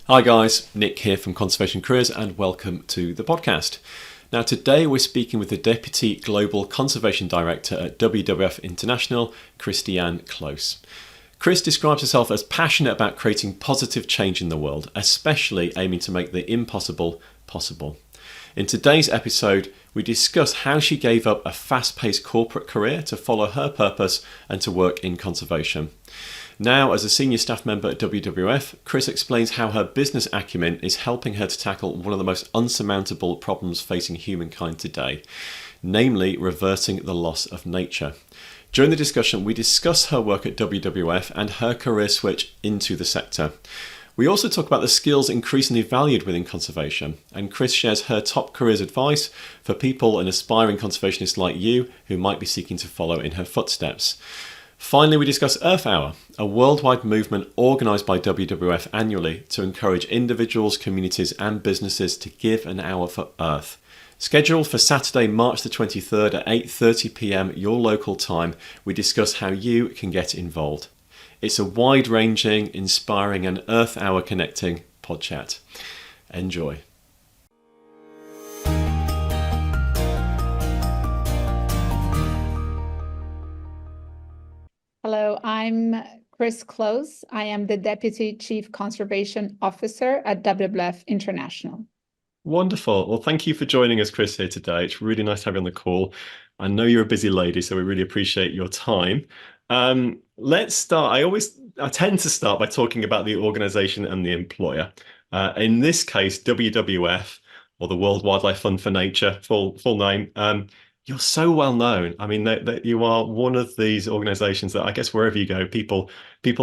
Hi guys, Nick here from Conservation Cris and welcome to the podcast. Now today we're speaking with the Deputy Global Conservation Director at WWF International, Cristianne Close. Cris describes herself as passionate about creating positive change in the world, especially aiming to make the impossible possible. In today's episode, we discuss how she gave up a fast-paced corporate career to follow her purpose and to work in conservation. Now, as a senior staff member at WWF, Cris explains how her business acumen is helping her to tackle one of the most unsurmountable problems facing humankind today, namely reversing the loss of nature. During the discussion, we discuss her work at WWF and her career switch into the sector. We also talk about the skills increasingly valued within conservation, and Cris shares her top careers advice for people and aspiring conservationists like you who might be seeking to follow in her footsteps. Finally, we discuss Earth Hour, a worldwide movement organised by WWF annually to encourage individuals, communities and businesses to give an hour for Earth. Scheduled for Saturday, March the 23rd at 8:30 p.m. your local time, we discuss how you can get involved. It's a wide-ranging, inspiring and Earth Hour connecting pod chat. Enjoy. Hello, I'm Cris Close. I am the Deputy Chief Conservation Officer at WWF International. Wonderful. Well, thank you for joining us, Cris, here today. It's really nice to have you on the call. I know you're a busy lady, so we really appreciate your time. Let's start. I tend to start by talking about the organisation and the employer. In this case, WWF, or the World Wildlife Fund for Nature, full name. You're so well known. I mean, that you are one of these organizations that I guess wherever you go, people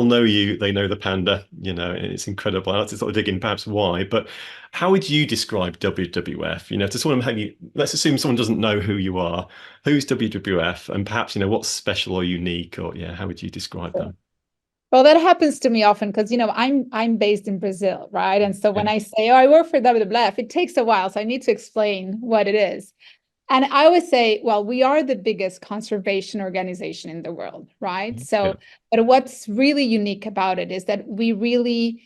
know you, they know the panda, and it's incredible. I have to sort of dig in perhaps why, but how would you describe WWF? To someone, let's assume someone doesn't know who you are. Who's WWF? And perhaps, what's special or unique, or how would you describe them? Well, that happens to me often because, I'm based in Brazil, right? And so when I say, I work for WWF, it takes a while. So I need to explain what it is. And I always say, well, we are the biggest conservation organization in the world, right? But what's really unique about it is that we really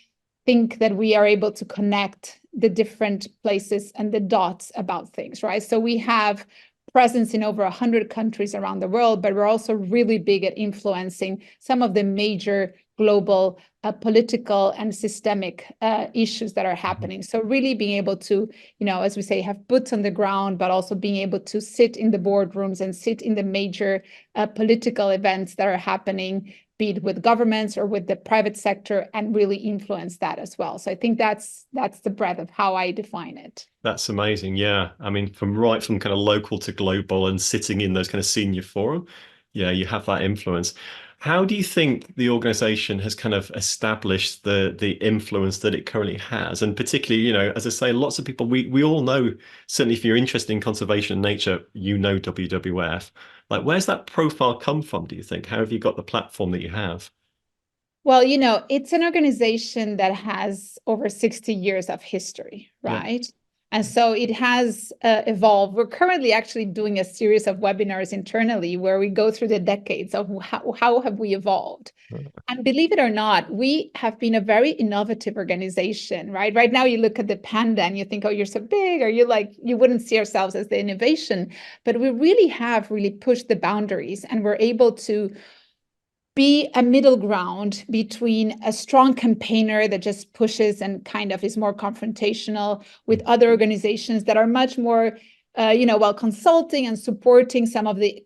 think that we are able to connect the different places and the dots about things, right? So we have presence in over 100 countries around the world, but we're also really big at influencing some of the major global political and systemic issues that are happening. So really being able to, as we say, have boots on the ground, but also being able to sit in the boardrooms and sit in the major political events that are happening, be it with governments or with the private sector, and really influence that as well. So I think that's the breadth of how I define it. That's amazing. Yeah. I mean, from kind of local to global and sitting in those kind of senior forum. Yeah, you have that influence. How do you think the organization has kind of established the influence that it currently has? And particularly, as I say, lots of people, we all know, certainly if you're interested in conservation and nature, WWF. Like, where's that profile come from, do you think? How have you got the platform that you have? Well, it's an organization that has over 60 years of history, right? Yeah. And so it has evolved. We're currently actually doing a series of webinars internally where we go through the decades of how have we evolved. And believe it or not, we have been a very innovative organization, right? Right now, you look at the panda and you think, oh, you're so big, or you wouldn't see ourselves as the innovation. But we really have pushed the boundaries, and we're able to be a middle ground between a strong campaigner that just pushes and kind of is more confrontational with other organizations that are much more, consulting and supporting some of the,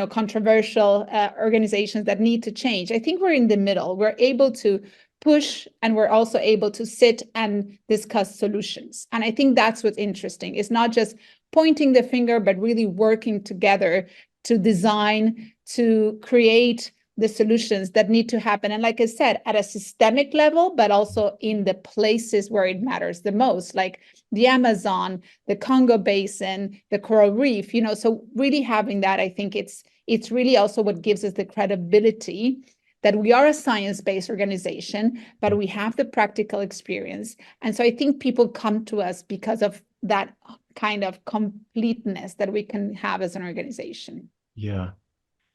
controversial organizations that need to change. I think we're in the middle. We're able to push, and we're also able to sit and discuss solutions. And I think that's what's interesting. It's not just pointing the finger, but really working together to design, to create the solutions that need to happen. And like I said, at a systemic level, but also in the places where it matters the most, like the Amazon, the Congo Basin, the coral reef, so really having that, I think it's really also what gives us the credibility that we are a science-based organization, but we have the practical experience. And so I think people come to us because of that kind of completeness that we can have as an organization. Yeah.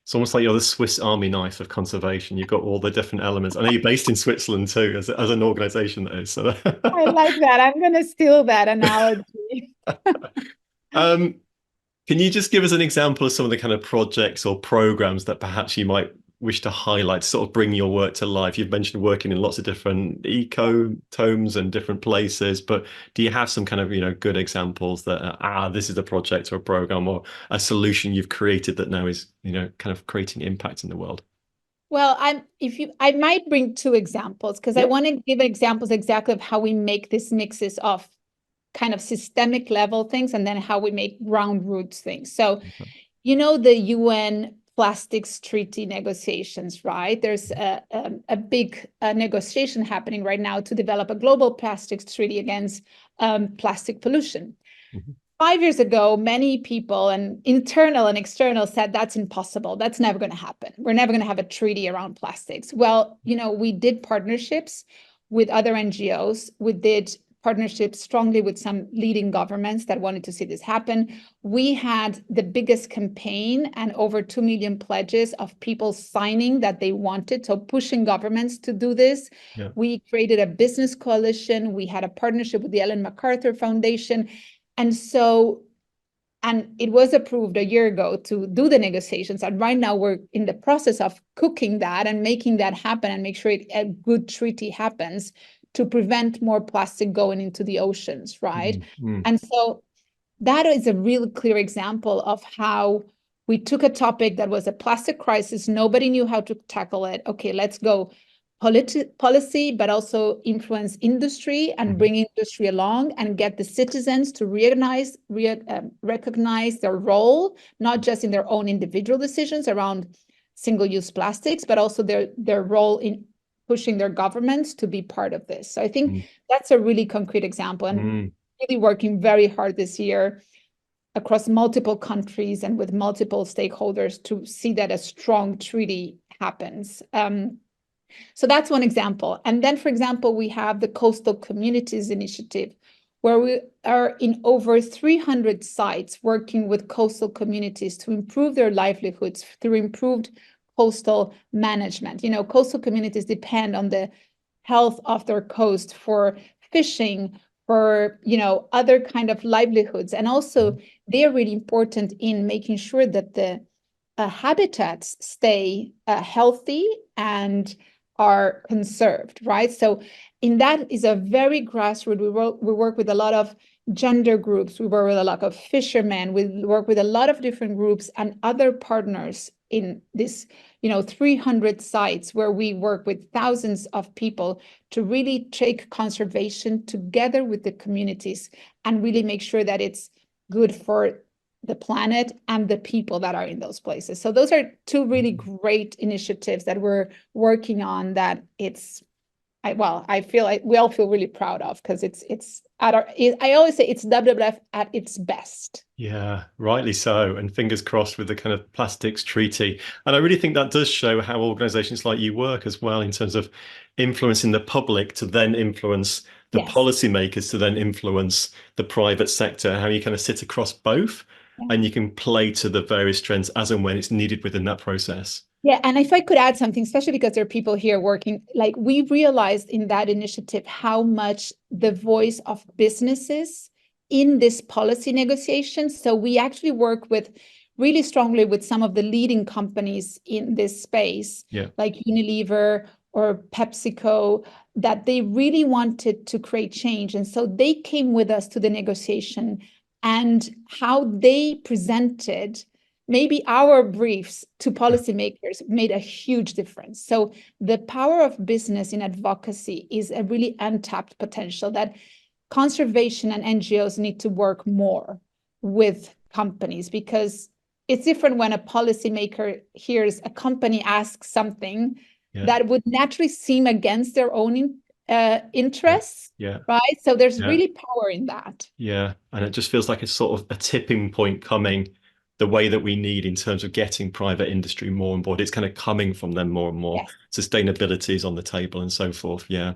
It's almost like you're the Swiss Army knife of conservation. You've got all the different elements. I know you're based in Switzerland too, as an organization that is. So, I like that. I'm going to steal that analogy. um, can you just give us an example of some of the kind of projects or programs that perhaps you might wish to highlight, to sort of bring your work to life? You've mentioned working in lots of different ecotomes and different places, but do you have some kind of, good examples that, this is a project or a program or a solution you've created that now is, kind of creating impact in the world? Well, I might bring two examples because I Yeah. want to give examples exactly of how we make these mixes of kind of systemic level things and then how we make ground roots things. So, the UN plastics treaty negotiations, right? There's a big negotiation happening right now to develop a global plastics treaty against plastic pollution. Mhm. 5 years ago, many people and internal and external said that's impossible. That's never going to happen. We're never going to have a treaty around plastics. Well, we did partnerships with other NGOs. We did partnerships strongly with some leading governments that wanted to see this happen. We had the biggest campaign and over 2 million pledges of people signing that they wanted, so pushing governments to do this. Yeah. We created a business coalition. We had a partnership with the Ellen MacArthur Foundation. And it was approved a year ago to do the negotiations. And right now we're in the process of cooking that and making that happen and make sure a good treaty happens to prevent more plastic going into the oceans, right? Mm-hmm. And so that is a real clear example of how we took a topic that was a plastic crisis. Nobody knew how to tackle it. Okay, let's go policy, but also influence industry and bring industry along and get the citizens to recognize their role, not just in their own individual decisions around single-use plastics, but also their role in pushing their governments to be part of this. So I think that's a really concrete example and really working very hard this year across multiple countries and with multiple stakeholders to see that a strong treaty happens. So that's one example. And then, for example, we have the Coastal Communities Initiative, where we are in over 300 sites working with coastal communities to improve their livelihoods through improved coastal management. Coastal communities depend on the health of their coast for fishing, for other kind of livelihoods. And also, they are really important in making sure that the habitats stay healthy and are conserved, right? So in that is a very grassroots. We work with a lot of gender groups. We work with a lot of fishermen. We work with a lot of different groups and other partners in this, 300 sites where we work with thousands of people to really take conservation together with the communities and really make sure that it's good for the planet and the people that are in those places. So those are two really great initiatives that we're working on that I feel like we all feel really proud of because I always say it's WWF at its best. Yeah, rightly so. And fingers crossed with the kind of plastics treaty. And I really think that does show how organizations like you work as well in terms of influencing the public to then influence the policymakers to then influence the private sector, how you kind of sit across both and you can play to the various trends as and when it's needed within that process. Yeah, and if I could add something, especially because there are people here working, like we realized in that initiative how much the voice of businesses in this policy negotiation. So we actually work really strongly with some of the leading companies in this space, like Unilever or PepsiCo, that they really wanted to create change. And so they came with us to the negotiation, and how they presented maybe our briefs to policymakers made a huge difference. So the power of business in advocacy is a really untapped potential that conservation and NGOs need to work more with companies, because it's different when a policymaker hears a company ask something that would naturally seem against their own interests, right? So there's really power in that. Yeah, and it just feels like it's sort of a tipping point coming the way that we need in terms of getting private industry more on board. It's kind of coming from them more and more. Sustainability is on the table and so forth. Yeah,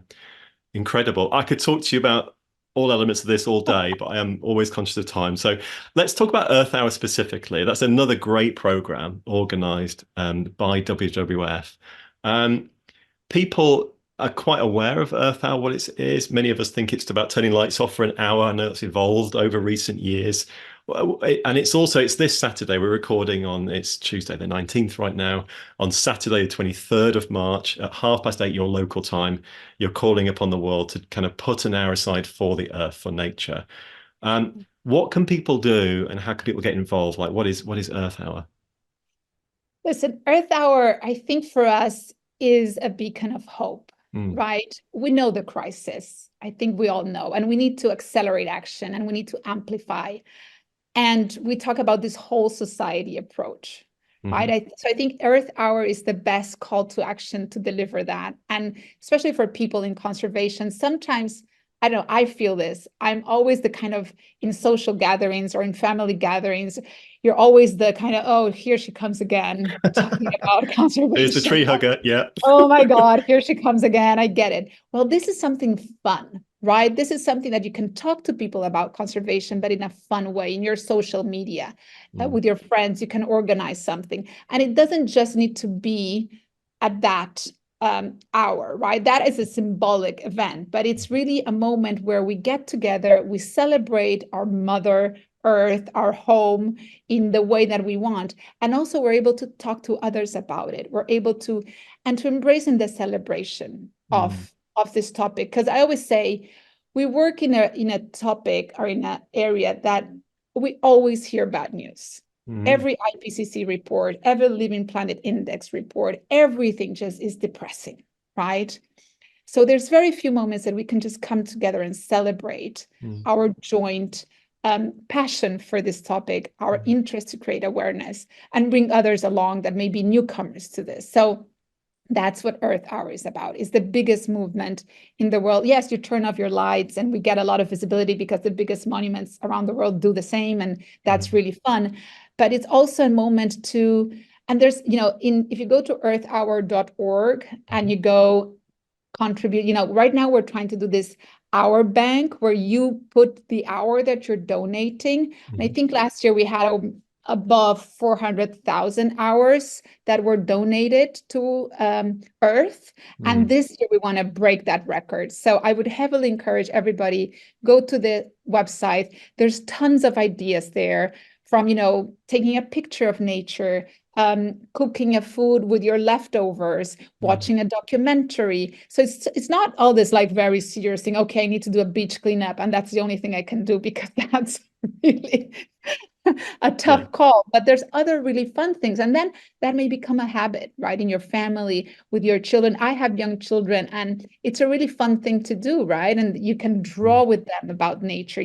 incredible. I could talk to you about all elements of this all day, but I am always conscious of time. So let's talk about Earth Hour specifically. That's another great program organized by WWF. People are quite aware of Earth Hour, what it is. Many of us think it's about turning lights off for an hour. I know it's evolved over recent years. And it's this Saturday. We're recording it's Tuesday the 19th right now. On Saturday the 23rd of March at 8:30 your local time, you're calling upon the world to kind of put an hour aside for the earth, for nature. What can people do, and how can people get involved? Like, what is Earth Hour? Listen, Earth Hour, I think for us is a beacon of hope, right? We know the crisis. I think we all know, and we need to accelerate action and we need to amplify. And we talk about this whole society approach, right? So I think Earth Hour is the best call to action to deliver that. And especially for people in conservation, sometimes, I don't know, I feel this. I'm always the kind of, in social gatherings or in family gatherings, you're always the kind of, oh, here she comes again, talking about conservation. Here's the tree hugger, yeah. Oh my God, here she comes again. I get it. Well, this is something fun, right? This is something that you can talk to people about conservation, but in a fun way, in your social media, with your friends, you can organize something. And it doesn't just need to be at that hour, right? That is a symbolic event, but it's really a moment where we get together, we celebrate our Mother Earth, our home, in the way that we want. And also we're able to talk to others about it. We're able to embrace in the celebration of this topic. Because I always say we work in a topic or in an area that we always hear bad news. Every IPCC report, every Living Planet Index report, everything just is depressing, right? So there's very few moments that we can just come together and celebrate our joint passion for this topic, our interest to create awareness and bring others along that may be newcomers to this. So that's what Earth Hour is about. It's the biggest movement in the world. Yes, you turn off your lights and we get a lot of visibility because the biggest monuments around the world do the same. And that's really fun. But it's also a moment to, and there's, if you go to earthhour.org and you go contribute, right now we're trying to do this hour bank where you put the hour that you're donating. And I think last year we had above 400,000 hours that were donated to Earth. And this year we want to break that record. So I would heavily encourage everybody, go to the website. There's tons of ideas there, from, taking a picture of nature, cooking a food with your leftovers, watching a documentary. So it's not all this like very serious thing. Okay, I need to do a beach cleanup, and that's the only thing I can do, because that's really a tough call. But there's other really fun things, and then that may become a habit, right, in your family, with your children. I have young children, and it's a really fun thing to do, right? And you can draw with them about nature.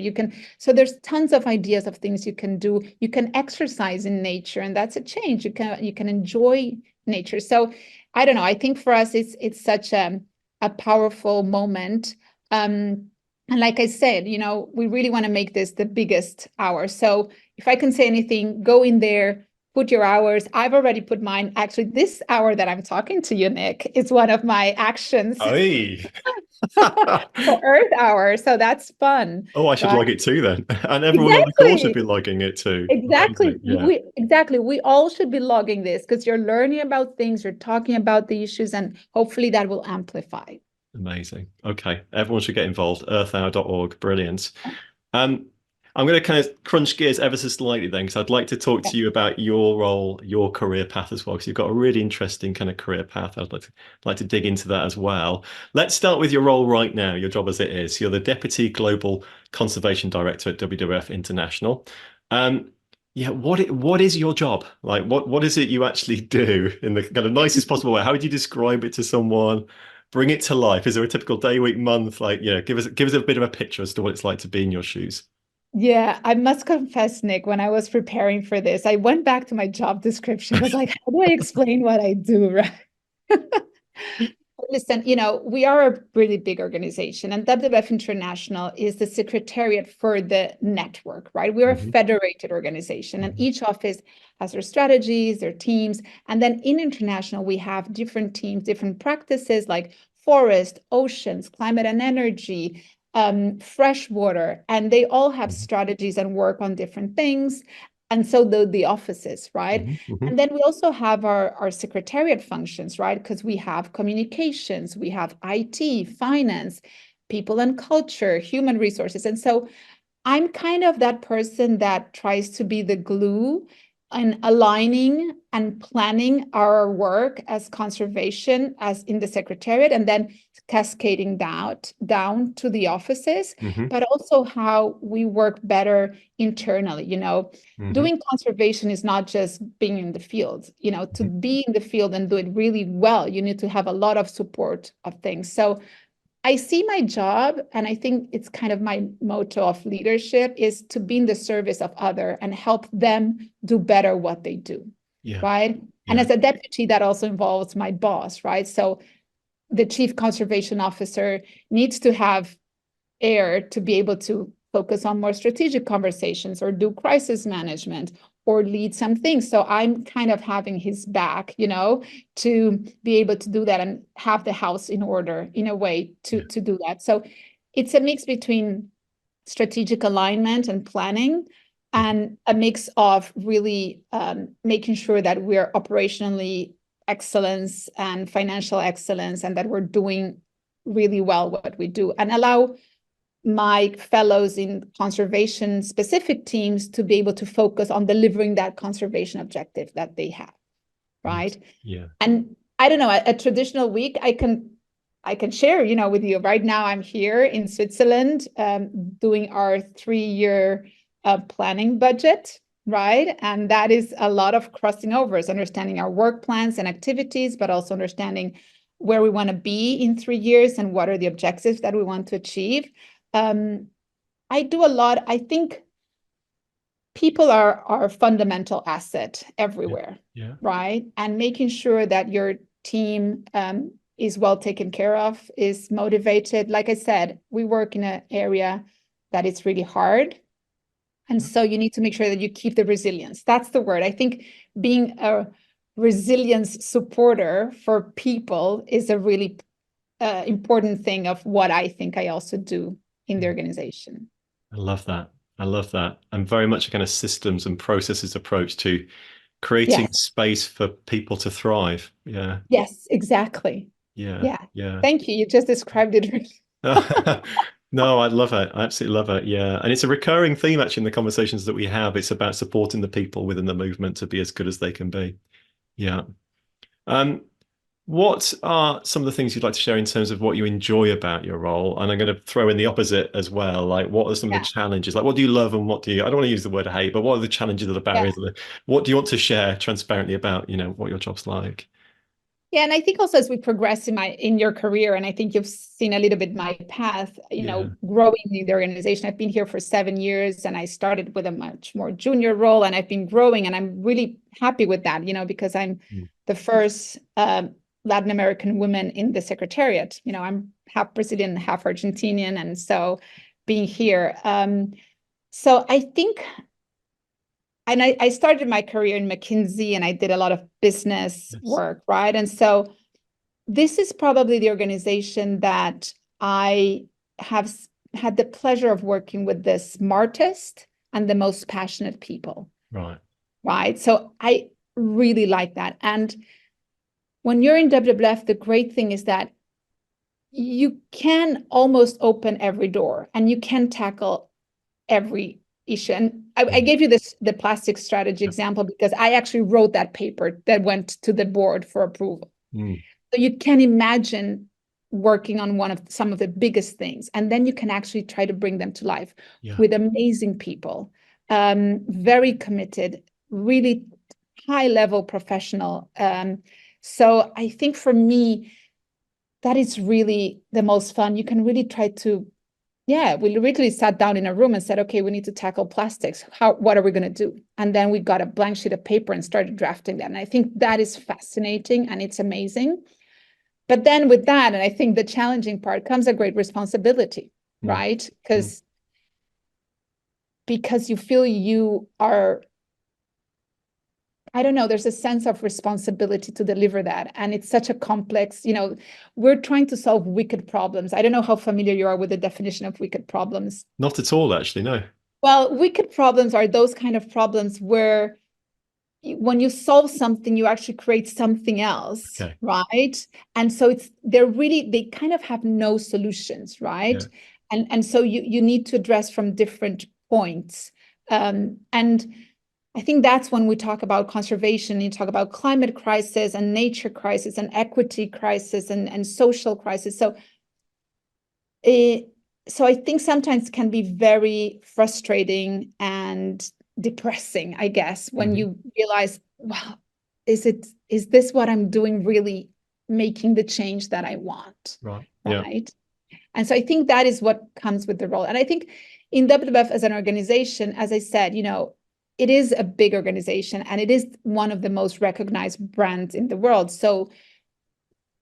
So there's tons of ideas of things you can do. You can exercise in nature, and that's a change. You can enjoy nature. So I don't know, I think for us it's such a powerful moment. And like I said, we really want to make this the biggest hour. So if I can say anything, go in there, put your hours. I've already put mine. Actually, this hour that I'm talking to you, Nick, is one of my actions for Earth Hour. So that's fun. Oh, I should log it too then. And everyone on the call should be logging it too. Exactly. We all should be logging this, because you're learning about things, you're talking about the issues, and hopefully that will amplify. Amazing. Okay. Everyone should get involved. earthhour.org. Brilliant. I'm going to kind of crunch gears ever so slightly then, because I'd like to talk to you about your role, your career path as well, because you've got a really interesting kind of career path. I'd like to dig into that as well. Let's start with your role right now, your job as it is. You're the Deputy Global Conservation Director at WWF International. What is your job? Like, what is it you actually do in the kind of nicest possible way? How would you describe it to someone? Bring it to life. Is there a typical day, week, month? Like, give us a bit of a picture as to what it's like to be in your shoes. Yeah, I must confess, Nick, when I was preparing for this, I went back to my job description. I was like, how do I explain what I do, right? Listen, we are a really big organization, and WWF International is the secretariat for the network, right? We're a federated organization, and each office has their strategies, their teams. And then in international, we have different teams, different practices like forest, oceans, climate and energy, fresh water, and they all have strategies and work on different things. And so the offices, right? And then we also have our secretariat functions, right? Because we have communications, we have IT, finance, people and culture, human resources. And so I'm kind of that person that tries to be the glue and aligning and planning our work as conservation as in the secretariat, and then cascading down to the offices, but also how we work better internally. Doing conservation is not just being in the field. To be in the field and do it really well, you need to have a lot of support of things. So I see my job, and I think it's kind of my motto of leadership, is to be in the service of others and help them do better what they do, right? And as a deputy, that also involves my boss, right? So the chief conservation officer needs to have air to be able to focus on more strategic conversations or do crisis management or lead some things. So I'm kind of having his back, to be able to do that and have the house in order in a way to do that. So it's a mix between strategic alignment and planning, and a mix of really making sure that we're operationally excellence and financial excellence, and that we're doing really well what we do, and allow my fellows in conservation specific teams to be able to focus on delivering that conservation objective that they have, right? And I don't know, a traditional week I can share, with you. Right now I'm here in Switzerland doing our 3-year planning budget, right? And that is a lot of crossing overs, understanding our work plans and activities, but also understanding where we want to be in 3 years and what are the objectives that we want to achieve. I do a lot. I think people are our fundamental asset everywhere, right? And making sure that your team is well taken care of, is motivated. Like I said, we work in an area that is really hard. And so you need to make sure that you keep the resilience. That's the word. I think being a resilience supporter for people is a really important thing of what I think I also do in the organization. I love that. And very much a kind of systems and processes approach to creating space for people to thrive. Yes, exactly. Yeah. Thank you. You just described it really. No, I love it. I absolutely love it. Yeah. And it's a recurring theme actually in the conversations that we have. It's about supporting the people within the movement to be as good as they can be. Yeah. What are some of the things you'd like to share in terms of what you enjoy about your role? And I'm going to throw in the opposite as well. Like, what are some of the challenges? Like, what do you love and what do you, I don't want to use the word hate, but what are the challenges or the barriers? What do you want to share transparently about, what your job's like? Yeah, and I think also as we progress in your career, and I think you've seen a little bit my path, growing in the organization. I've been here for 7 years, and I started with a much more junior role, and I've been growing, and I'm really happy with that, because I'm the first Latin American woman in the secretariat. I'm half Brazilian, half Argentinian, and so being here. So I think. And I started my career in McKinsey, and I did a lot of business work, right? And so this is probably the organization that I have had the pleasure of working with the smartest and the most passionate people. Right. So I really like that. And when you're in WWF, the great thing is that you can almost open every door and you can tackle every issue. And I gave you the plastic strategy example because I actually wrote that paper that went to the board for approval. So you can imagine working on some of the biggest things, and then you can actually try to bring them to life with amazing people, very committed, really high level professional. So I think for me, that is really the most fun. You can really try to we literally sat down in a room and said, okay, we need to tackle plastics. What are we going to do? And then we got a blank sheet of paper and started drafting that. And I think that is fascinating and it's amazing. But then with that, and I think the challenging part, comes a great responsibility, right? Because you feel you are I don't know, there's a sense of responsibility to deliver that. And it's such a complex, we're trying to solve wicked problems. I don't know how familiar you are with the definition of wicked problems. Not at all, actually, no. Well, wicked problems are those kind of problems where when you solve something, you actually create something else, Okay. right? And so they kind of have no solutions, right? Yeah. And so you need to address from different points. And I think that's when we talk about conservation, you talk about climate crisis and nature crisis and equity crisis and social crisis. So I think sometimes it can be very frustrating and depressing, I guess, when you realize, wow, is this what I'm doing really making the change that I want? Right. Right. Yeah. And so I think that is what comes with the role. And I think in WWF as an organization, as I said, it is a big organization and it is one of the most recognized brands in the world. So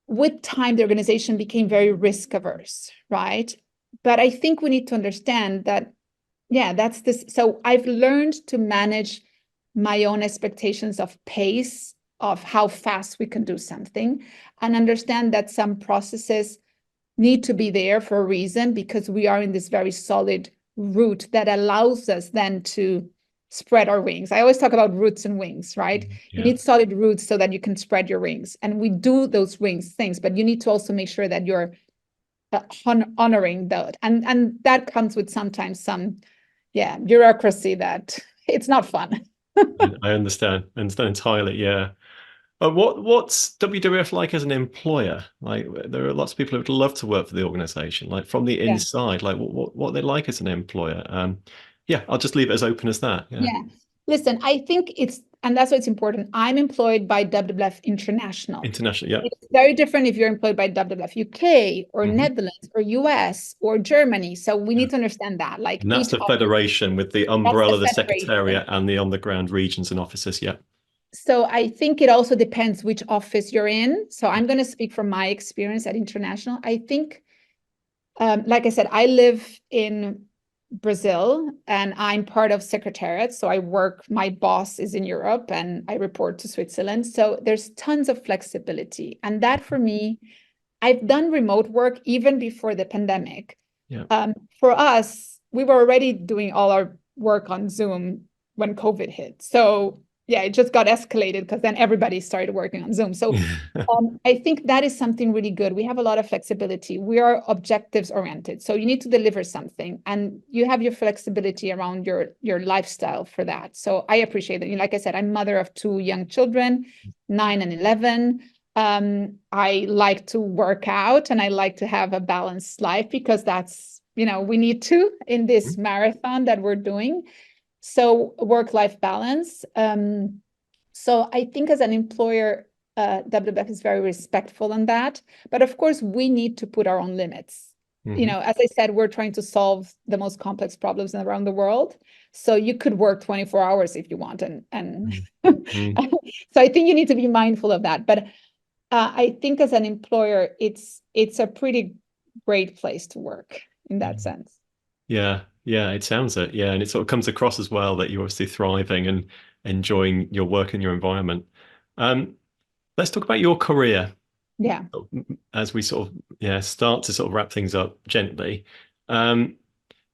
with time, the organization became very risk averse, right? But I think we need to understand that, that's this. So I've learned to manage my own expectations of pace, of how fast we can do something, and understand that some processes need to be there for a reason, because we are in this very solid root that allows us then to spread our wings. I always talk about roots and wings, right? Yeah. You need solid roots so that you can spread your wings. And we do those wings things, but you need to also make sure that you're honoring that. And that comes with sometimes some, bureaucracy that it's not fun. I understand entirely. Yeah. But what's WWF like as an employer? Like, there are lots of people who would love to work for the organization, like from the inside, like what they like as an employer. I'll just leave it as open as that. Yeah. Listen, I think and that's why it's important. I'm employed by WWF International. Yeah. It's very different if you're employed by WWF UK or Netherlands or US or Germany. So we need to understand that. Like, and that's the federation with the umbrella, the secretariat, and the on-the-ground regions and offices. Yeah. So I think it also depends which office you're in. So I'm going to speak from my experience at International. I think, like I said, I live in Brazil and I'm part of Secretariat. So my boss is in Europe and I report to Switzerland. So there's tons of flexibility. And that for me, I've done remote work even before the pandemic. Yeah. For us, we were already doing all our work on Zoom when COVID hit. So it just got escalated because then everybody started working on Zoom. So I think that is something really good. We have a lot of flexibility. We are objectives oriented. So you need to deliver something and you have your flexibility around your lifestyle for that. So I appreciate it. Like I said, I'm mother of 2 young children, 9 and 11. I like to work out and I like to have a balanced life because that's, we need to in this marathon that we're doing. So work-life balance. So I think as an employer, WWF is very respectful on that. But of course, we need to put our own limits. As I said, we're trying to solve the most complex problems around the world. So you could work 24 hours if you want. And so I think you need to be mindful of that. But I think as an employer, it's a pretty great place to work in that sense. Yeah, it sounds it. Yeah, and it sort of comes across as well that you're obviously thriving and enjoying your work and your environment. Let's talk about your career. Yeah. As we sort of start to sort of wrap things up gently. When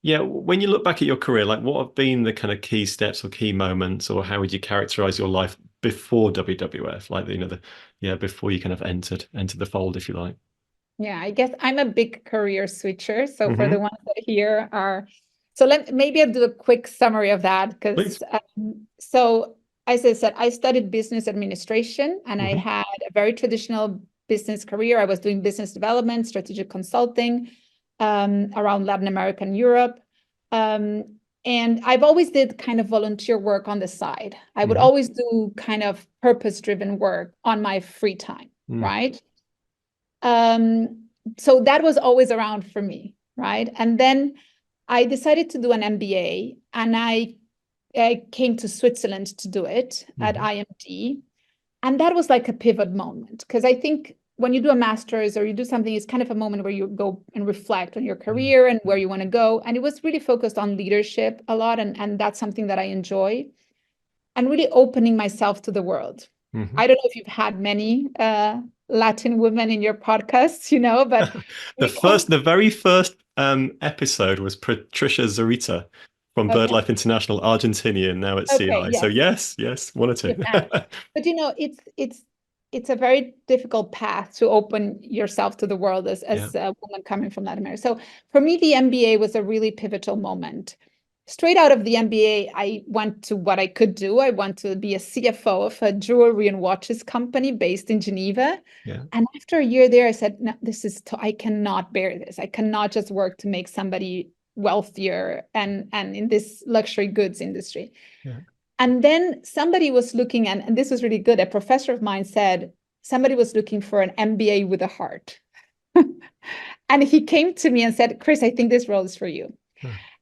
you look back at your career, like what have been the kind of key steps or key moments, or how would you characterize your life before WWF? Like before you kind of entered the fold, if you like. Yeah, I guess I'm a big career switcher. So for the ones that here are. So maybe I'll do a quick summary of that because so as I said, I studied business administration and I had a very traditional business career. I was doing business development, strategic consulting around Latin America and Europe. And I've always did kind of volunteer work on the side. I would always do kind of purpose-driven work on my free time, right? So that was always around for me, right? And then I decided to do an MBA and I came to Switzerland to do it at IMD. And that was like a pivot moment because I think when you do a master's or you do something, it's kind of a moment where you go and reflect on your career and where you want to go. And it was really focused on leadership a lot. And that's something that I enjoy. and really opening myself to the world. Mm-hmm. I don't know if you've had many Latin women in your podcasts, but The very first episode was Patricia Zarita from okay. BirdLife International, Argentinian, now at Okay, CI. So yes. yes, one or two. You've had it. But it's a very difficult path to open yourself to the world as a woman coming from Latin America. So for me, the MBA was a really pivotal moment. Straight out of the MBA, I went to what I could do. I went to be a CFO of a jewelry and watches company based in Geneva. Yeah. And after a year there, I said, no, I cannot bear this. I cannot just work to make somebody wealthier and in this luxury goods industry. Yeah. And then somebody was looking, and this was really good. A professor of mine said, somebody was looking for an MBA with a heart. And he came to me and said, Cris, I think this role is for you.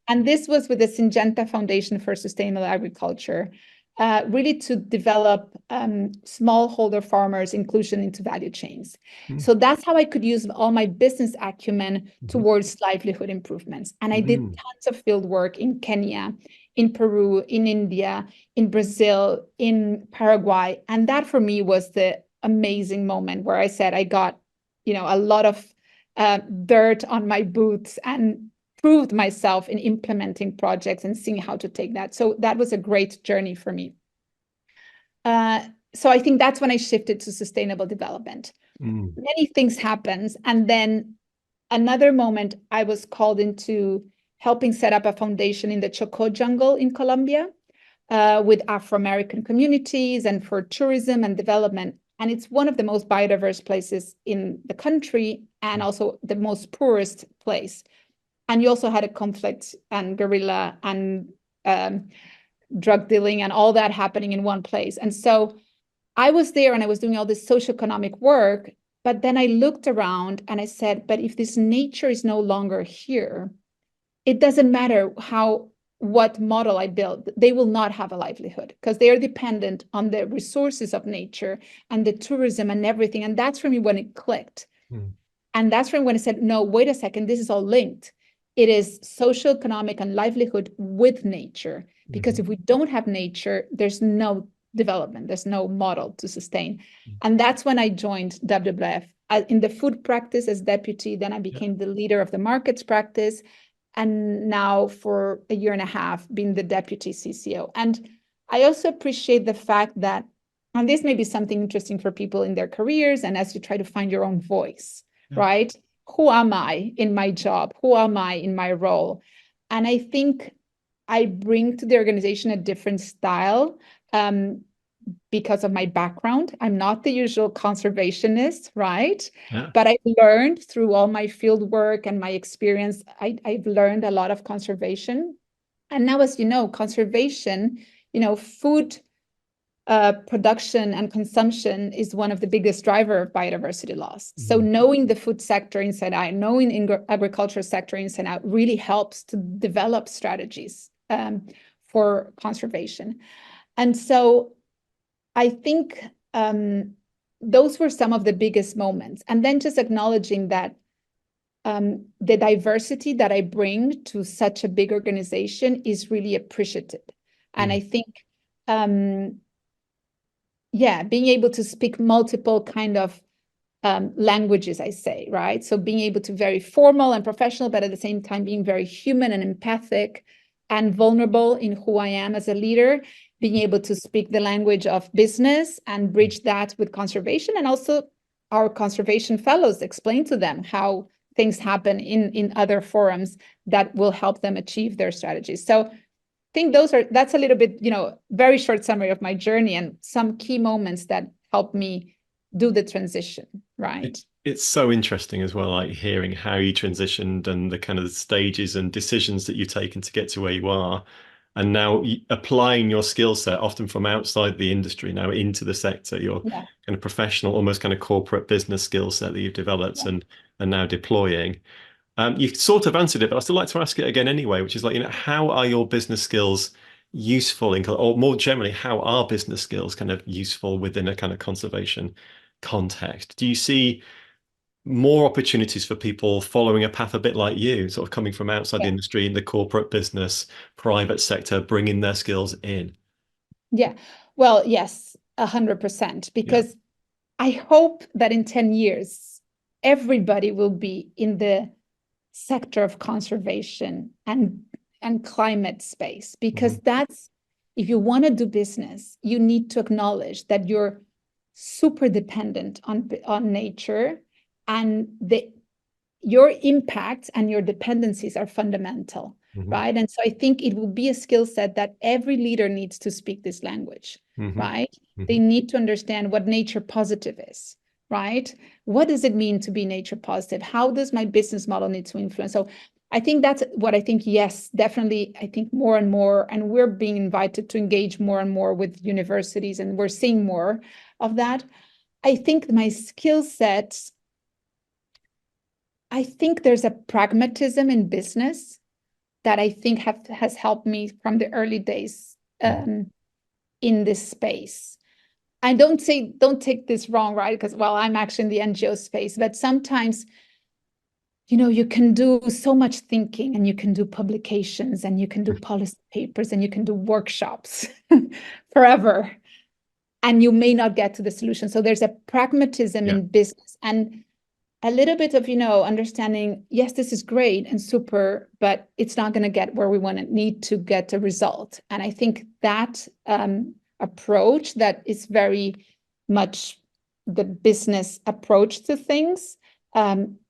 And this was with the Syngenta Foundation for Sustainable Agriculture, really to develop smallholder farmers' inclusion into value chains. So that's how I could use all my business acumen towards livelihood improvements. And I did tons of field work in Kenya, in Peru, in India, in Brazil, in Paraguay. And that for me was the amazing moment where I said I got, a lot of dirt on my boots and proved myself in implementing projects and seeing how to take that. So that was a great journey for me. So I think that's when I shifted to sustainable development. Many things happened. And then another moment, I was called into helping set up a foundation in the Chocó jungle in Colombia with Afro-American communities and for tourism and development. And it's one of the most biodiverse places in the country and also the most poorest place. And you also had a conflict and guerrilla and drug dealing and all that happening in one place. And so I was there and I was doing all this socioeconomic work, but then I looked around and I said, but if this nature is no longer here, it doesn't matter what model I build, they will not have a livelihood because they are dependent on the resources of nature and the tourism and everything. And that's for me when it clicked. And that's when I said, no, wait a second, this is all linked. It is social, economic, and livelihood with nature. Because if we don't have nature, there's no development, there's no model to sustain. And that's when I joined WWF in the food practice as deputy. Then I became the leader of the markets practice. And now for a year and a half, being the deputy CCO. And I also appreciate the fact that, and this may be something interesting for people in their careers and as you try to find your own voice, right? Who am I in my job? Who am I in my role? And I think I bring to the organization a different style because of my background. I'm not the usual conservationist, right? But I've learned through all my field work and my experience, I've learned a lot of conservation. And now, as you know, conservation, food production and consumption is one of the biggest driver of biodiversity loss. So knowing the food sector inside out, knowing the agriculture sector inside out really helps to develop strategies for conservation. And so I think those were some of the biggest moments. And then just acknowledging that the diversity that I bring to such a big organization is really appreciated. And I think being able to speak multiple kind of languages, I say, right? So being able to very formal and professional, but at the same time being very human and empathic and vulnerable in who I am as a leader, being able to speak the language of business and bridge that with conservation. And also our conservation fellows explain to them how things happen in other forums that will help them achieve their strategies. So think that's a little bit, very short summary of my journey and some key moments that helped me do the transition, right? It's so interesting as well, like hearing how you transitioned and the kind of stages and decisions that you've taken to get to where you are. And now applying your skill set, often from outside the industry, now into the sector, your kind of professional, almost kind of corporate business skill set that you've developed and now deploying. You've sort of answered it, but I'd still like to ask it again anyway, which is like, how are your business skills useful or more generally, how are business skills kind of useful within a kind of conservation context? Do you see more opportunities for people following a path a bit like you, sort of coming from outside the industry in the corporate business, private sector, bringing their skills in? Yeah. Well, yes, 100%. Because I hope that in 10 years, everybody will be in the sector of conservation and climate space, because that's, if you want to do business, you need to acknowledge that you're super dependent on nature, and your impacts and your dependencies are fundamental, right? And so I think it will be a skill set that every leader needs to speak this language, right? They need to understand what nature positive is, right? What does it mean to be nature positive? How does my business model need to influence? So I think that's what I think, yes, definitely. I think more and more, and we're being invited to engage more and more with universities, and we're seeing more of that. I think my skill sets, I think there's a pragmatism in business that I think has helped me from the early days in this space. I don't take this wrong, right? Because, well, I'm actually in the NGO space, but sometimes, you can do so much thinking, and you can do publications, and you can do policy papers, and you can do workshops forever, and you may not get to the solution. So there's a pragmatism in business, and a little bit of, understanding, yes, this is great and super, but it's not going to get where we need to get a result. And I think that approach that is very much the business approach to things,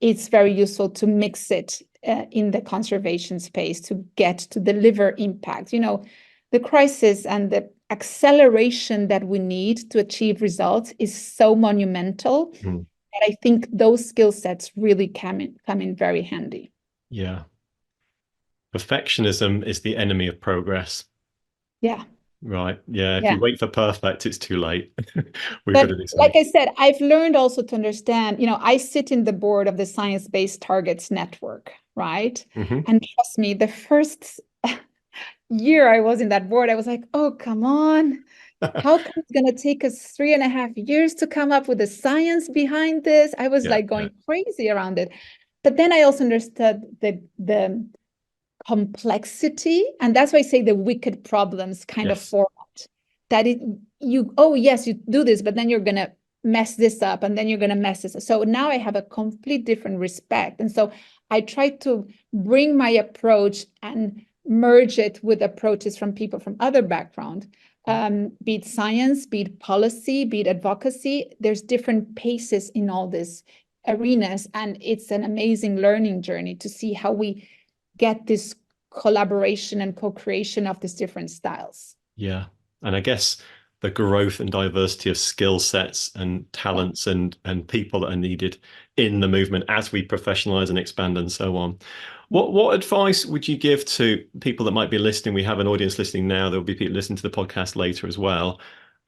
it's very useful to mix it in the conservation space to deliver impact. The crisis and the acceleration that we need to achieve results is so monumental. I think those skill sets really come in very handy. Yeah. Perfectionism is the enemy of progress. Yeah. Right. Yeah. If you wait for perfect, it's too late. But like I said, I've learned also to understand, I sit in the board of the Science Based Targets Network, right? And trust me, the first year I was in that board, I was like, oh, come on. How come it's going to take us 3.5 years to come up with the science behind this? I was going crazy around it. But then I also understood the complexity. And that's why I say the wicked problems kind of format. That you do this, but then you're going to mess this up, and then you're going to mess this up. So now I have a complete different respect. And so I try to bring my approach and merge it with approaches from people from other backgrounds. Be it science, be it policy, be it advocacy, there's different paces in all these arenas. And it's an amazing learning journey to see how we get this collaboration and co-creation of these different styles. Yeah. And I guess the growth and diversity of skill sets and talents and people that are needed in the movement as we professionalize and expand and so on. What advice would you give to people that might be listening? We have an audience listening now. There'll be people listening to the podcast later as well,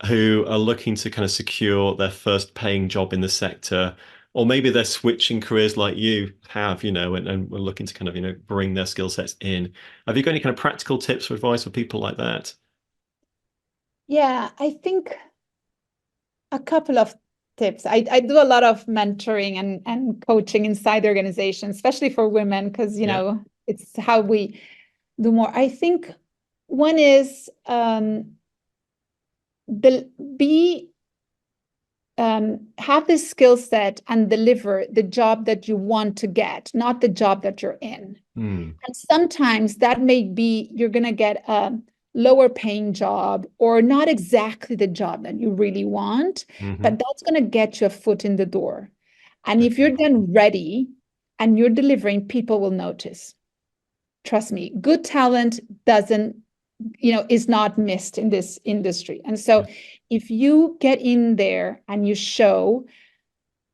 who are looking to kind of secure their first paying job in the sector, or maybe they're switching careers like you have, and we're looking to kind of, bring their skill sets in. Have you got any kind of practical tips or advice for people like that? Yeah, I think a couple of tips. I do a lot of mentoring and coaching inside the organization, especially for women, because, it's how we do more. I think one is have this skill set and deliver the job that you want to get, not the job that you're in. And sometimes that may be you're going to get a lower paying job, or not exactly the job that you really want, but that's going to get you a foot in the door. And if you're then ready and you're delivering, people will notice. Trust me, good talent is not missed in this industry. And so if you get in there and you show,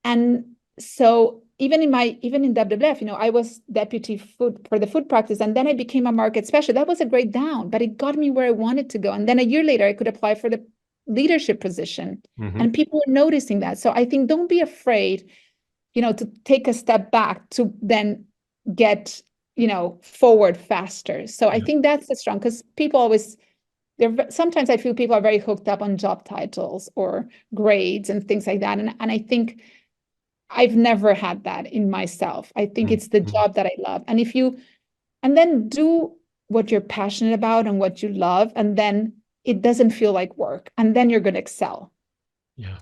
and so even in WWF, I was deputy food for the food practice, and then I became a market specialist. That was a great down, but it got me where I wanted to go. And then a year later, I could apply for the leadership position, and people were noticing that. So I think don't be afraid, to take a step back to then get, forward faster. So I think that's the strong, because people always, sometimes I feel people are very hooked up on job titles or grades and things like that. And I think I've never had that in myself. I think it's the job that I love. And then do what you're passionate about and what you love, and then it doesn't feel like work, and then you're going to excel. Yeah.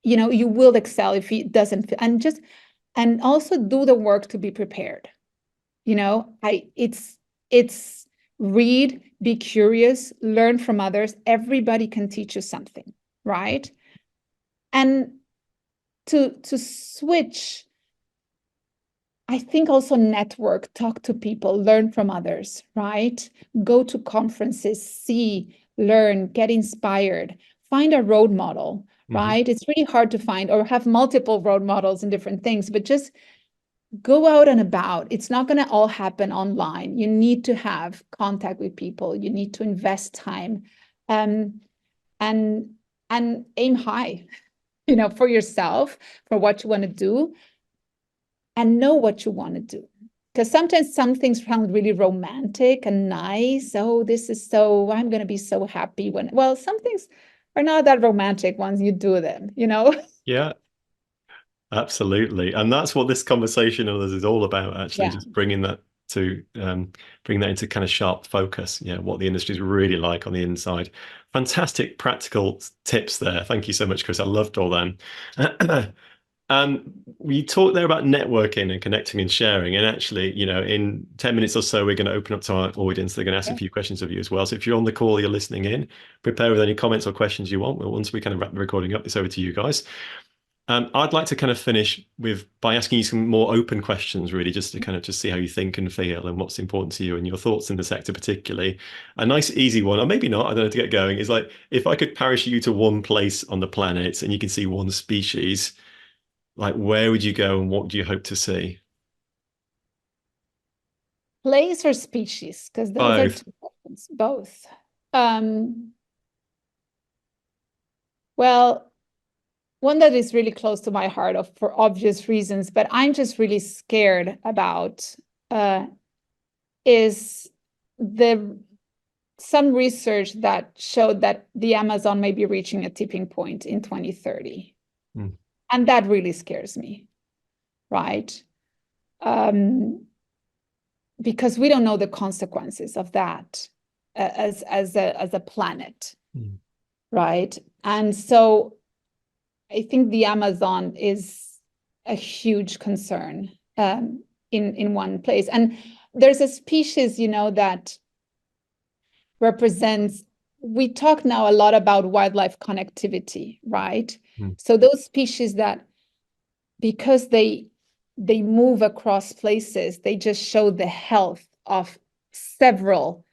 You will excel if it doesn't feel, and also do the work to be prepared. It's read, be curious, learn from others. Everybody can teach you something, right? And to switch, I think also network, talk to people, learn from others, right? Go to conferences, see, learn, get inspired, find a role model, right? It's really hard to find or have multiple role models in different things, but just go out and about. It's not going to all happen online. You need to have contact with people. You need to invest time, and aim high, for yourself, for what you want to do, and know what you want to do. Because sometimes some things sound really romantic and nice. Oh, I'm going to be so happy when, well, some things are not that romantic once you do them, Yeah, absolutely. And that's what this conversation of us is all about, actually, Yeah. just bringing that into kind of sharp focus. Yeah, what the industry is really like on the inside. Fantastic practical tips there. Thank you so much, Cris. I loved all them. And we talked there about networking and connecting and sharing. And actually, in 10 minutes or so, we're going to open up to our audience. They're going to ask a few questions of you as well. So if you're on the call, you're listening in, prepare with any comments or questions you want. Well, once we kind of wrap the recording up, it's over to you guys. I'd like to kind of finish by asking you some more open questions, really, just to kind of just see how you think and feel and what's important to you and your thoughts in the sector particularly. A nice, easy one, or maybe not, I don't know, to get going, is like, if I could parachute you to one place on the planet and you can see one species, like, where would you go and what do you hope to see? Place or species? Because those are Both. two questions. Both. Well, one that is really close to my heart for obvious reasons, but I'm just really scared about is some research that showed that the Amazon may be reaching a tipping point in 2030. And that really scares me, right? Because we don't know the consequences of that as a planet, right? And so I think the Amazon is a huge concern in one place. And there's a species, that represents, we talk now a lot about wildlife connectivity, right? So those species that, because they move across places, they just show the health of several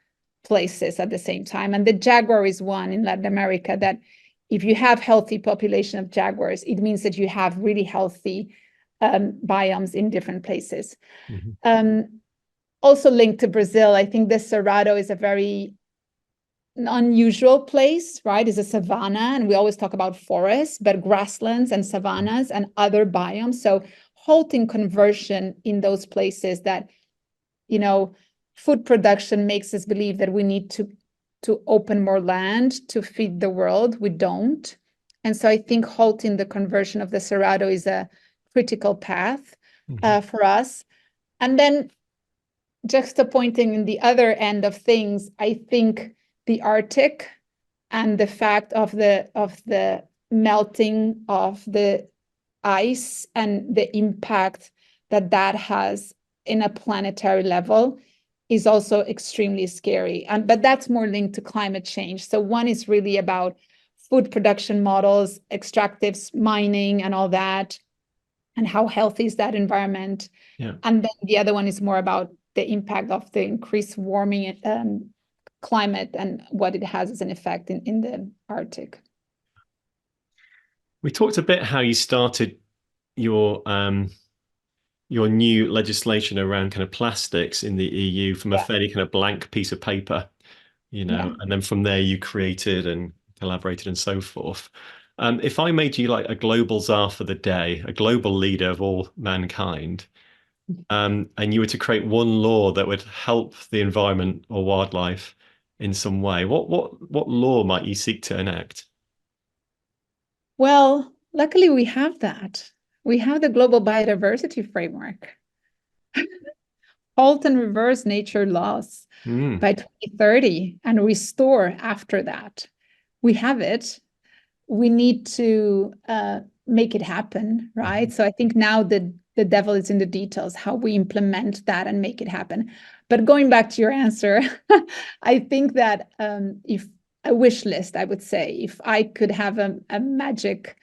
places at the same time. And the jaguar is one in Latin America that, if you have healthy population of jaguars, it means that you have really healthy biomes in different places. Also linked to Brazil, I think the Cerrado is a very unusual place, right? It's a savanna, and we always talk about forests, but grasslands and savannas and other biomes. So halting conversion in those places that, food production makes us believe that we need to open more land to feed the world. We don't. And so I think halting the conversion of the Cerrado is a critical path for us. And then juxtaposing in the other end of things, I think the Arctic and the fact of the melting of the ice and the impact that has in a planetary level is also extremely scary. But that's more linked to climate change. So one is really about food production models, extractives, mining, and all that, and how healthy is that environment. Yeah. And then the other one is more about the impact of the increased warming climate and what it has as an effect in the Arctic. We talked a bit how you started your new legislation around kind of plastics in the EU from a fairly kind of blank piece of paper, and then from there you created and collaborated and so forth. If I made you like a global czar for the day, a global leader of all mankind, and you were to create one law that would help the environment or wildlife in some way, what law might you seek to enact? Well, luckily we have that. We have the Global Biodiversity Framework. halt and reverse nature laws by 2030 and restore after that. We have it. We need to make it happen, right? So I think now the devil is in the details, how we implement that and make it happen. But going back to your answer, I think that if a wish list, I would say, if I could have a magic,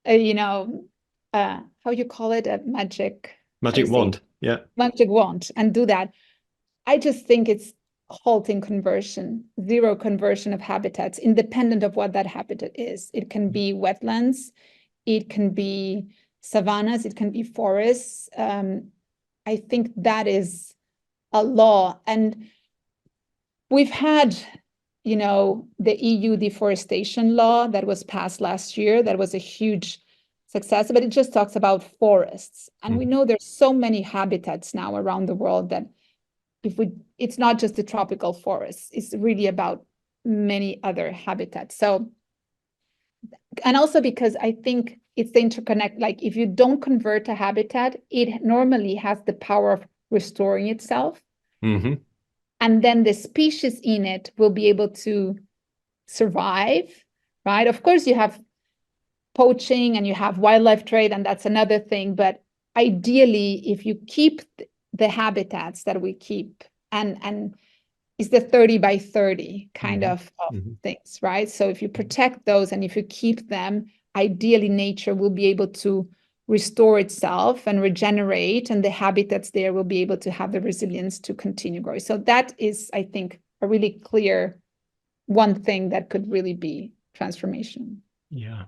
how you call it, a magic wand, yeah, magic wand, and do that. I just think it's halting conversion, zero conversion of habitats, independent of what that habitat is. It can be wetlands, it can be savannas, it can be forests. I think that is a law. And we've had, the EU deforestation law that was passed last year. That was a huge success, but it just talks about forests. And we know there's so many habitats now around the world that it's not just the tropical forests, it's really about many other habitats. So, and also because I think it's the interconnect, like if you don't convert a habitat, it normally has the power of restoring itself. And then the species in it will be able to survive, right? Of course, you have poaching and you have wildlife trade, and that's another thing. But ideally, if you keep the habitats that we keep, and it's the 30 by 30 kind of things, right? So if you protect those and if you keep them, ideally nature will be able to restore itself and regenerate, and the habitats there will be able to have the resilience to continue growing. So that is, I think, a really clear one thing that could really be transformational. Yeah,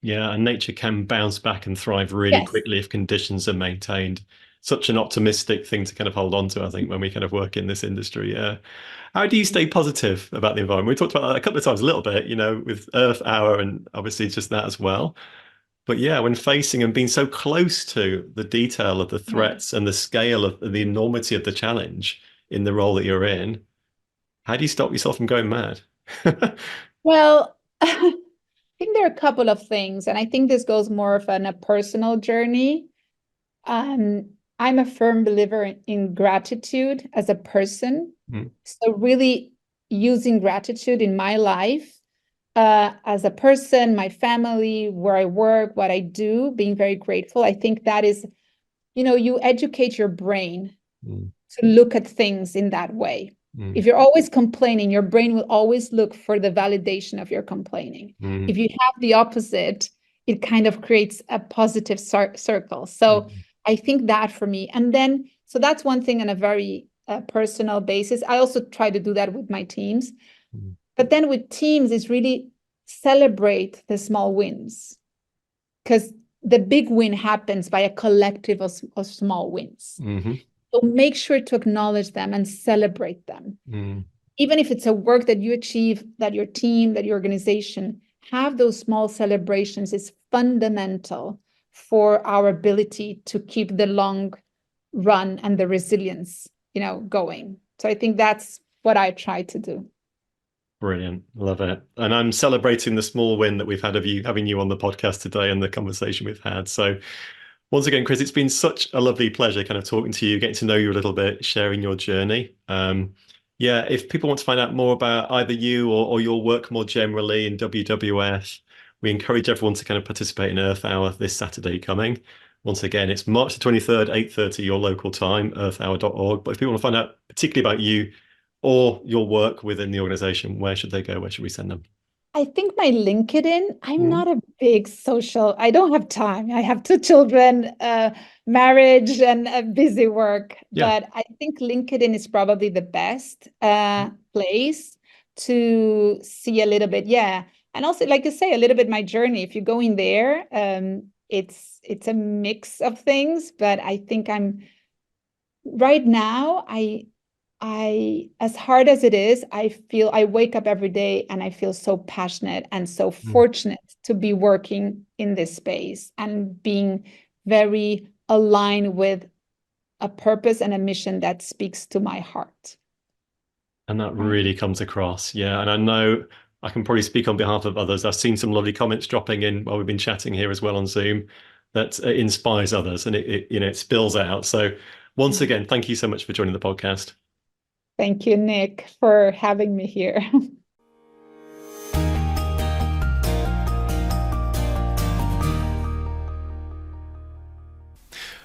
and nature can bounce back and thrive really quickly if conditions are maintained. Such an optimistic thing to kind of hold on to, I think, when we kind of work in this industry. Yeah. How do you stay positive about the environment? We talked about that a couple of times, a little bit, with Earth Hour and obviously just that as well. But yeah, when facing and being so close to the detail of the threats and the scale of the enormity of the challenge in the role that you're in, how do you stop yourself from going mad? Well, I think there are a couple of things, and I think this goes more of a personal journey. I'm a firm believer in gratitude as a person. So really using gratitude in my life as a person, my family, where I work, what I do, being very grateful. I think that is, you educate your brain to look at things in that way. If you're always complaining, your brain will always look for the validation of your complaining. If you have the opposite, it kind of creates a positive circle. So I think that for me, and then, so that's one thing on a very personal basis. I also try to do that with my teams. But then with teams is really celebrate the small wins, because the big win happens by a collective of small wins. So make sure to acknowledge them and celebrate them. Even if it's a work that you achieve, that your team, that your organization, have those small celebrations is fundamental for our ability to keep the long run and the resilience, going. So I think that's what I try to do. Brilliant. Love it. And I'm celebrating the small win that we've had of having you on the podcast today and the conversation we've had. So once again, Cris, it's been such a lovely pleasure kind of talking to you, getting to know you a little bit, sharing your journey. If people want to find out more about either you or your work more generally in WWF, we encourage everyone to kind of participate in Earth Hour this Saturday coming. Once again, it's March the 23rd, 8:30 your local time, earthhour.org. But if people want to find out particularly about you or your work within the organization, where should they go? Where should we send them? I think my LinkedIn, I'm not a big social, I don't have time. I have 2 children, marriage and a busy work. But I think LinkedIn is probably the best place to see a little bit. And also, like you say, a little bit my journey. If you go in there, it's a mix of things, but I think right now, as hard as it is, I wake up every day and I feel so passionate and so fortunate to be working in this space and being very aligned with a purpose and a mission that speaks to my heart. And that really comes across. Yeah. And I know I can probably speak on behalf of others. I've seen some lovely comments dropping in while we've been chatting here as well on Zoom that inspires others, and it spills out. So Once again, thank you so much for joining the podcast. Thank you, Nick, for having me here.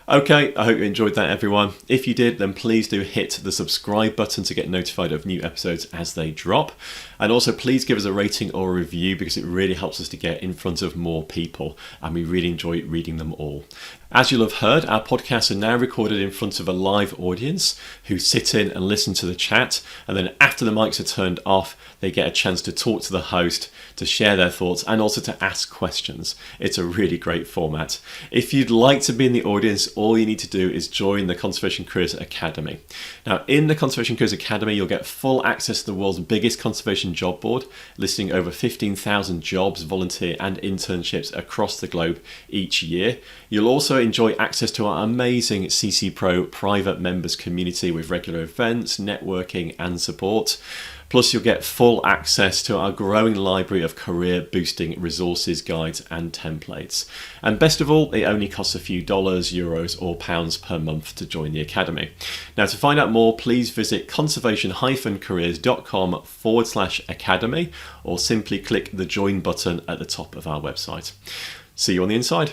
Okay, I hope you enjoyed that, everyone. If you did, then please do hit the subscribe button to get notified of new episodes as they drop. And also, please give us a rating or a review because it really helps us to get in front of more people, and we really enjoy reading them all. As you'll have heard, our podcasts are now recorded in front of a live audience who sit in and listen to the chat, and then after the mics are turned off, they get a chance to talk to the host, to share their thoughts, and also to ask questions. It's a really great format. If you'd like to be in the audience, all you need to do is join the Conservation Careers Academy. Now, in the Conservation Careers Academy, you'll get full access to the world's biggest conservation job board, listing over 15,000 jobs, volunteer and internships across the globe each year. You'll also enjoy access to our amazing CC Pro private members community with regular events, networking and support. Plus, you'll get full access to our growing library of career-boosting resources, guides and templates. And best of all, it only costs a few dollars, euros or pounds per month to join the Academy. Now, to find out more, please visit conservation-careers.com/academy or simply click the join button at the top of our website. See you on the inside.